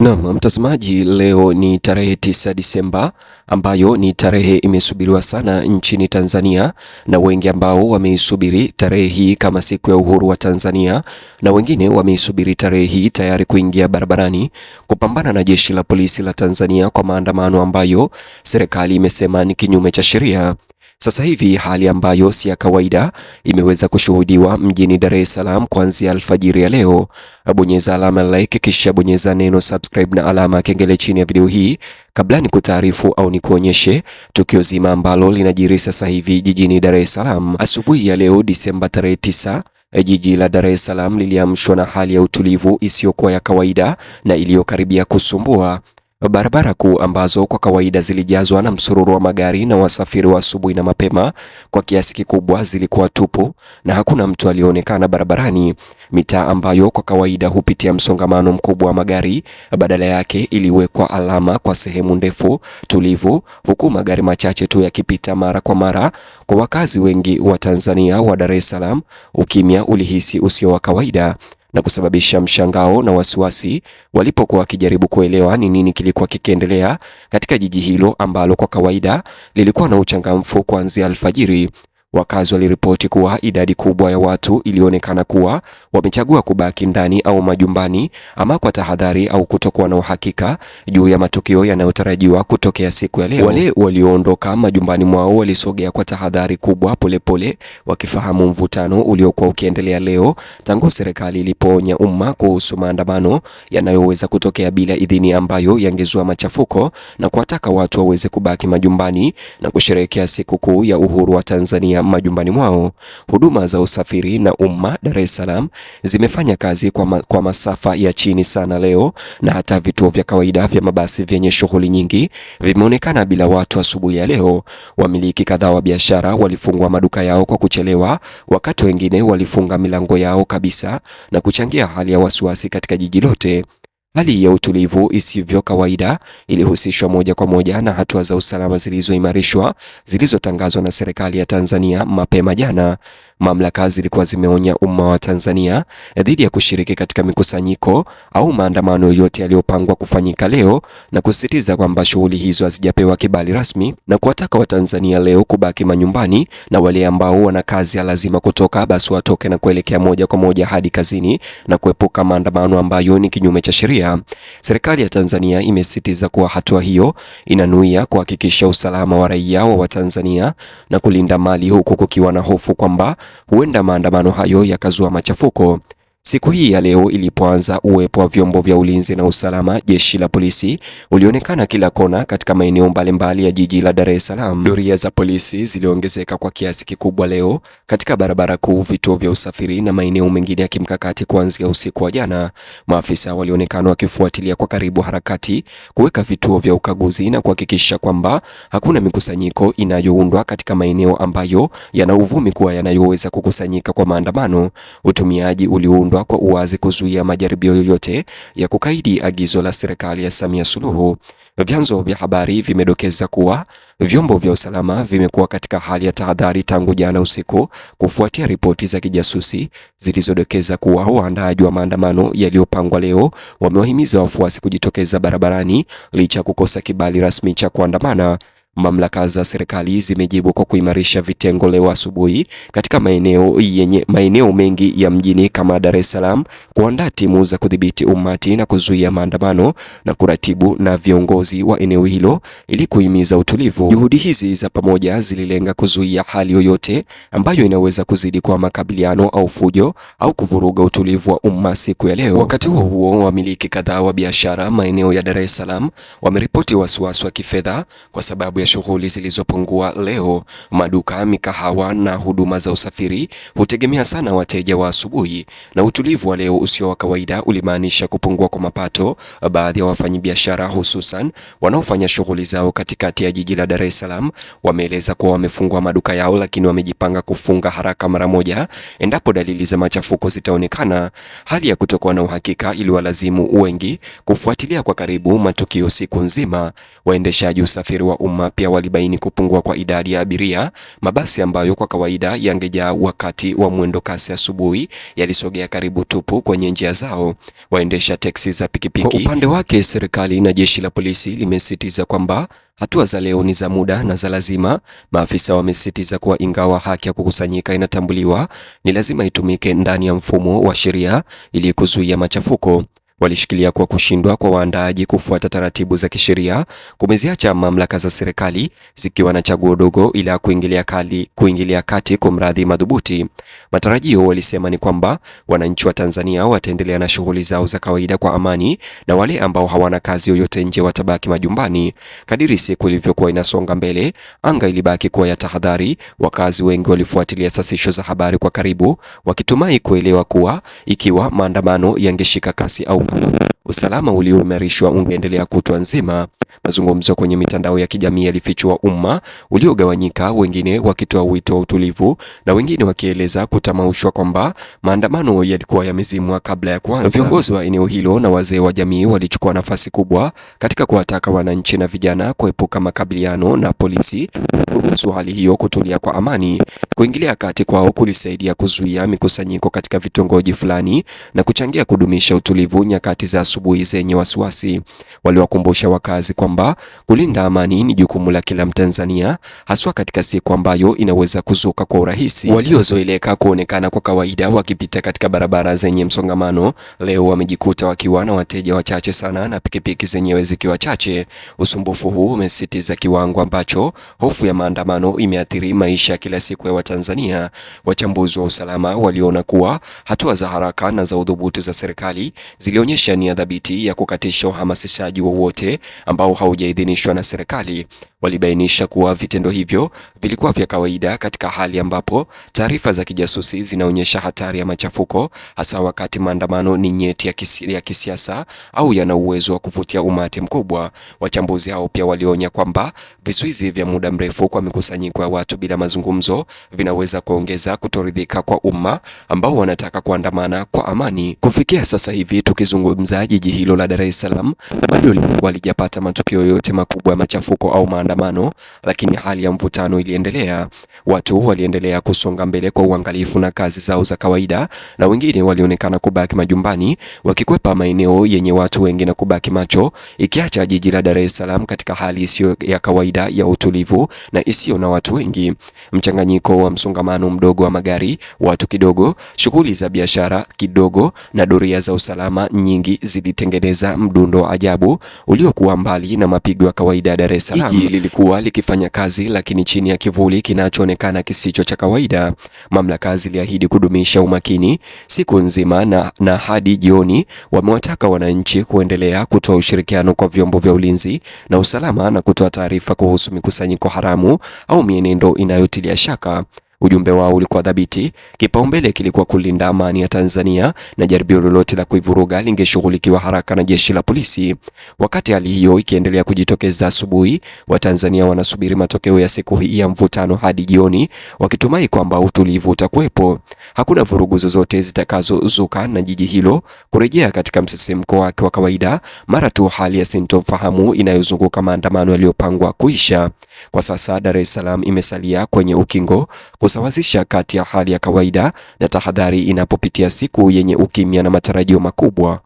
Naam, mtazamaji, leo ni tarehe 9 Disemba ambayo ni tarehe imesubiriwa sana nchini Tanzania, na wengi ambao wameisubiri tarehe hii kama siku ya uhuru wa Tanzania, na wengine wameisubiri tarehe hii tayari kuingia barabarani kupambana na jeshi la polisi la Tanzania kwa maandamano ambayo serikali imesema ni kinyume cha sheria. Sasa hivi hali ambayo si ya kawaida imeweza kushuhudiwa mjini Dar es Salaam kuanzia alfajiri ya leo. Bonyeza alama like kisha bonyeza neno subscribe na alama ya kengele chini ya video hii kabla ni kutaarifu au ni kuonyeshe tukio zima ambalo linajiri sasa hivi jijini Dar es Salaam. Asubuhi ya leo Disemba tarehe 9, jiji la Dar es Salaam liliamshwa na hali ya utulivu isiyokuwa ya kawaida na iliyokaribia kusumbua. Barabara kuu ambazo kwa kawaida zilijazwa na msururu wa magari na wasafiri wa asubuhi na mapema, kwa kiasi kikubwa zilikuwa tupu na hakuna mtu alionekana barabarani. Mitaa ambayo kwa kawaida hupitia msongamano mkubwa wa magari, badala yake iliwekwa alama kwa sehemu ndefu tulivu, huku magari machache tu yakipita mara kwa mara. Kwa wakazi wengi wa Tanzania wa Dar es Salaam, ukimya ulihisi usio wa kawaida na kusababisha mshangao na wasiwasi walipokuwa wakijaribu kuelewa ni nini kilikuwa kikiendelea katika jiji hilo ambalo kwa kawaida lilikuwa na uchangamfu kuanzia alfajiri. Wakazi waliripoti kuwa idadi kubwa ya watu ilionekana kuwa wamechagua kubaki ndani au majumbani, ama kwa tahadhari au kutokuwa na uhakika juu ya matukio yanayotarajiwa kutokea siku ya leo. Wale walioondoka majumbani mwao walisogea kwa tahadhari kubwa polepole, wakifahamu mvutano uliokuwa ukiendelea leo tangu serikali ilipoonya umma kuhusu maandamano yanayoweza kutokea bila idhini, ambayo yangezua machafuko, na kuwataka watu waweze kubaki majumbani na kusherehekea sikukuu ya uhuru wa Tanzania majumbani mwao. Huduma za usafiri na umma Dar es Salaam zimefanya kazi kwa masafa ya chini sana leo, na hata vituo vya kawaida vya mabasi vyenye shughuli nyingi vimeonekana bila watu asubuhi ya leo. Wamiliki kadhaa wa biashara walifungua maduka yao kwa kuchelewa, wakati wengine walifunga milango yao kabisa na kuchangia hali ya wasiwasi katika jiji lote. Hali ya utulivu isivyo kawaida ilihusishwa moja kwa moja na hatua za usalama zilizoimarishwa zilizotangazwa na serikali ya Tanzania mapema jana. Mamlaka zilikuwa zimeonya umma wa Tanzania dhidi ya kushiriki katika mikusanyiko au maandamano yoyote yaliyopangwa kufanyika leo, na kusisitiza kwamba shughuli hizo hazijapewa kibali rasmi, na kuwataka Watanzania leo kubaki manyumbani, na wale ambao wana kazi ya lazima kutoka basi watoke na kuelekea moja kwa moja hadi kazini na kuepuka maandamano ambayo ni kinyume cha sheria. Serikali ya Tanzania imesisitiza kuwa hatua hiyo inanuia kuhakikisha usalama wa raia wa Tanzania na kulinda mali, huku kukiwa na hofu kwamba huenda maandamano hayo yakazua machafuko. Siku hii ya leo ilipoanza, uwepo wa vyombo vya ulinzi na usalama, jeshi la polisi, ulionekana kila kona katika maeneo mbalimbali ya jiji la Dar es Salaam. Doria za polisi ziliongezeka kwa kiasi kikubwa leo katika barabara kuu, vituo vya usafiri na maeneo mengine ya kimkakati kuanzia usiku wa jana. Maafisa walionekana wakifuatilia kwa karibu harakati, kuweka vituo vya ukaguzi na kuhakikisha kwamba hakuna mikusanyiko inayoundwa katika maeneo ambayo yana uvumi kuwa yanayoweza kukusanyika kwa maandamano. Utumiaji uliundwa kwa uwazi kuzuia majaribio yoyote ya kukaidi agizo la serikali ya Samia Suluhu. Vyanzo vya habari vimedokeza kuwa vyombo vya usalama vimekuwa katika hali ya tahadhari tangu jana usiku, kufuatia ripoti za kijasusi zilizodokeza kuwa waandaaji wa maandamano yaliyopangwa leo wamewahimiza wafuasi kujitokeza barabarani licha kukosa kibali rasmi cha kuandamana. Mamlaka za serikali zimejibu kwa kuimarisha vitengo leo asubuhi katika maeneo mengi ya mjini kama Dar es Salaam, kuandaa timu za kudhibiti umati na kuzuia maandamano na kuratibu na viongozi wa eneo hilo ili kuhimiza utulivu. Juhudi hizi za pamoja zililenga kuzuia hali yoyote ambayo inaweza kuzidi kwa makabiliano au fujo au kuvuruga utulivu wa umma siku ya leo. Wakati huo huo, wamiliki kadhaa wa biashara maeneo ya Dar es Salaam wameripoti wasiwasi wa kifedha kwa sababu ya shughuli zilizopungua leo. Maduka, mikahawa na huduma za usafiri hutegemea sana wateja wa asubuhi, na utulivu wa leo usio wa kawaida ulimaanisha kupungua kwa mapato. Baadhi ya wafanyabiashara, hususan wanaofanya shughuli zao katikati ya jiji la Dar es Salaam, wameeleza kuwa wamefungua maduka yao, lakini wamejipanga kufunga haraka mara moja endapo dalili za machafuko zitaonekana. Hali ya kutokuwa na uhakika iliwalazimu wengi kufuatilia kwa karibu matukio siku nzima. Waendeshaji usafiri wa umma pia walibaini kupungua kwa idadi ya abiria. Mabasi ambayo kwa kawaida yangejaa wakati wa mwendo kasi asubuhi yalisogea karibu tupu kwenye njia zao. Waendesha teksi za pikipiki. Kwa upande wake, serikali na jeshi la polisi limesisitiza kwamba hatua za leo ni za muda na za lazima. Maafisa wamesisitiza kuwa ingawa haki ya kukusanyika inatambuliwa, ni lazima itumike ndani ya mfumo wa sheria ili kuzuia machafuko. Walishikilia kwa kushindwa kwa waandaaji kufuata taratibu za kisheria kumeziacha mamlaka za serikali zikiwa na chaguo dogo ila kuingilia kati kwa mradi madhubuti. Matarajio, walisema, ni kwamba wananchi wa Tanzania wataendelea na shughuli zao za kawaida kwa amani na wale ambao hawana kazi yoyote nje watabaki majumbani. Kadiri siku ilivyokuwa inasonga mbele, anga ilibaki kuwa ya tahadhari. Wakazi wengi walifuatilia sasisho za habari kwa karibu, wakitumai kuelewa kuwa ikiwa maandamano yangeshika kasi au usalama ulioimarishwa ungeendelea kutwa nzima. Mazungumzo kwenye mitandao ya kijamii yalifichua umma uliogawanyika, wengine wakitoa wito wa utulivu na wengine wakieleza kutamaushwa kwamba maandamano yalikuwa yamezimwa kabla ya kuanza. Viongozi wa eneo hilo na wazee wa jamii walichukua nafasi kubwa katika kuwataka wananchi na vijana kuepuka makabiliano na polisi, kuhusu hali hiyo kutulia kwa amani. Kuingilia kati kwao kulisaidia kuzuia mikusanyiko katika vitongoji fulani na kuchangia kudumisha utulivu nyakati za asubuhi zenye wasiwasi. Waliwakumbusha wakazi kwamba kulinda amani ni jukumu la kila Mtanzania, haswa katika siku ambayo inaweza kuzuka kwa urahisi. Waliozoeleka kuonekana kwa kawaida wakipita katika barabara zenye msongamano, leo wamejikuta wakiwa na wateja wachache sana na pikipiki zenyewe zikiwa chache. Usumbufu huu umesisitiza kiwango ambacho hofu ya maandamano imeathiri maisha kila siku ya Watanzania. Wachambuzi wa usalama waliona kuwa hatua za haraka na za udhubutu za serikali zilionyesha nia thabiti ya kukatisha uhamasishaji wowote ambao haujaidhinishwa na serikali. Walibainisha kuwa vitendo hivyo vilikuwa vya kawaida katika hali ambapo taarifa za kijasusi zinaonyesha hatari ya machafuko, hasa wakati maandamano ni nyeti ya kisiasa au yana uwezo wa kuvutia umati mkubwa. Wachambuzi hao pia walionya kwamba vizuizi vya muda mrefu kwa mikusanyiko ya watu bila mazungumzo vinaweza kuongeza kutoridhika kwa umma ambao wanataka kuandamana kwa amani. Kufikia sasa hivi tukizungumza, jiji hilo la Dar es Salaam bado walijapata matukio yote makubwa ya machafuko au maandamano, lakini hali ya mvutano iliendelea. Watu waliendelea kusonga mbele kwa uangalifu na kazi zao za kawaida, na wengine walionekana kubaki majumbani wakikwepa maeneo yenye watu wengi na kubaki macho, ikiacha jiji la Dar es Salaam katika hali isiyo ya kawaida ya utulivu na isiyo na watu wengi. Mchanganyiko wa msongamano mdogo wa magari, watu kidogo, shughuli za biashara kidogo na doria za usalama nyingi zilitengeneza mdundo ajabu uliokuwa mbali na mapigo ya kawaida ya Dar es Salaam. Jiji lilikuwa likifanya kazi, lakini chini ya kivuli kinachoonekana kisicho cha kawaida. Mamlaka ziliahidi kudumisha umakini siku nzima na hadi jioni wamewataka wananchi kuendelea kutoa ushirikiano kwa vyombo vya ulinzi na usalama na kutoa taarifa kuhusu mikusanyiko haramu au mienendo inayotilia shaka. Ujumbe wao ulikuwa thabiti. Kipaumbele kilikuwa kulinda amani ya Tanzania na jaribio lolote la kuivuruga lingeshughulikiwa haraka na jeshi la polisi. Wakati hali hiyo ikiendelea kujitokeza asubuhi, Watanzania wanasubiri matokeo ya siku hii ya mvutano hadi jioni, wakitumai kwamba utulivu utakuwepo. Hakuna vurugu zozote zitakazozuka na jiji hilo kurejea katika msisimko wake wa kawaida mara tu hali ya sintofahamu inayozunguka maandamano yaliyopangwa kuisha. Kwa sasa Dar es Salaam imesalia kwenye ukingo kusawazisha kati ya hali ya kawaida na tahadhari inapopitia siku yenye ukimya na matarajio makubwa.